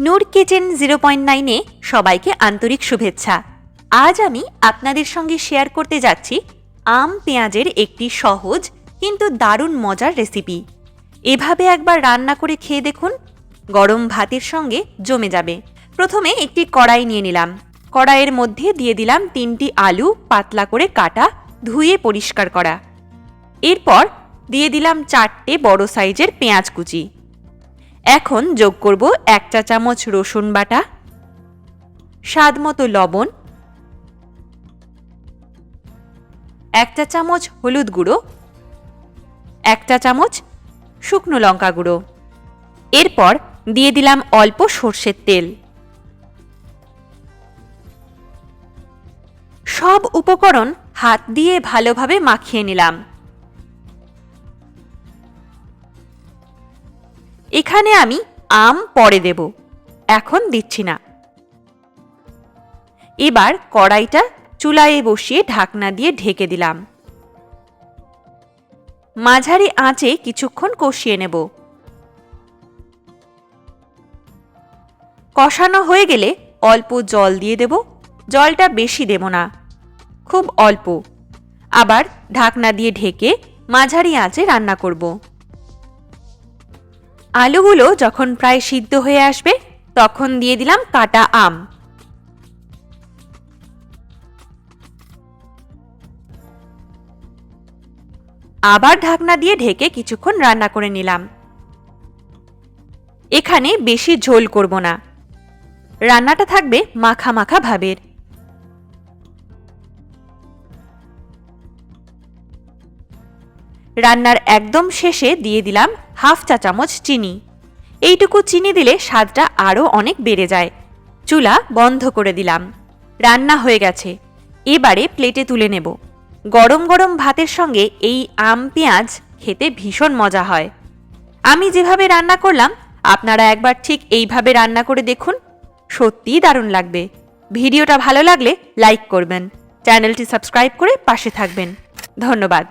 নূর kitchen 0.9-এ সবাইকে আন্তরিক শুভেচ্ছা। আজ আমি আপনাদের সঙ্গে শেয়ার করতে যাচ্ছি আম পেঁয়াজের একটি সহজ কিন্তু দারুণ মজার রেসিপি। এভাবে একবার রান্না করে খেয়ে দেখুন, গরম ভাতের সঙ্গে জমে যাবে। প্রথমে একটি কড়াই নিয়ে নিলাম। কড়াইয়ের মধ্যে দিয়ে দিলাম 3টি আলু পাতলা করে কাটা, ধুয়ে পরিষ্কার করা। এরপর দিয়ে দিলাম 4টে বড় সাইজের পেঁয়াজ কুচি। এখন যোগ করব 1 চা চামচ রসুন বাটা, স্বাদমতো লবণ, 1 চা চামচ হলুদ গুঁড়ো, 1 চা চামচ শুকনো লঙ্কা গুঁড়ো। এরপর দিয়ে দিলাম অল্প সর্ষের তেল। সব উপকরণ হাত দিয়ে ভালোভাবে মাখিয়ে নিলাম। এখানে আমি আম পরে দেব, এখন দিচ্ছি না। এবার কড়াইটা চুলায় বসিয়ে ঢাকনা দিয়ে ঢেকে দিলাম। মাঝারি আঁচে কিছুক্ষণ কষিয়ে নেব। কষানো হয়ে গেলে অল্প জল দিয়ে দেব। জলটা বেশি দেব না, খুব অল্প। আবার ঢাকনা দিয়ে ঢেকে মাঝারি আঁচে রান্না করব। আলুগুলো যখন প্রায় সিদ্ধ হয়ে আসবে তখন দিয়ে দিলাম কাটা আম। আবার ঢাকনা দিয়ে ঢেকে কিছুক্ষণ রান্না করে নিলাম। এখানে বেশি ঝোল করব না, রান্নাটা থাকবে মাখা মাখা ভাবের। রান্নার একদম শেষে দিয়ে দিলাম 1/2 চা চামচ চিনি। এইটুকু চিনি দিলে স্বাদটা আরও অনেক বেড়ে যায়। চুলা বন্ধ করে দিলাম। রান্না হয়ে গেছে। এবারে প্লেটে তুলে নেব। গরম গরম ভাতের সঙ্গে এই আম পেঁয়াজ খেতে ভীষণ মজা হয়। আমি যেভাবে রান্না করলাম আপনারা একবার ঠিক এইভাবে রান্না করে দেখুন, সত্যিই দারুণ লাগবে। ভিডিওটা ভালো লাগলে লাইক করবেন, চ্যানেলটি সাবস্ক্রাইব করে পাশে থাকবেন। ধন্যবাদ।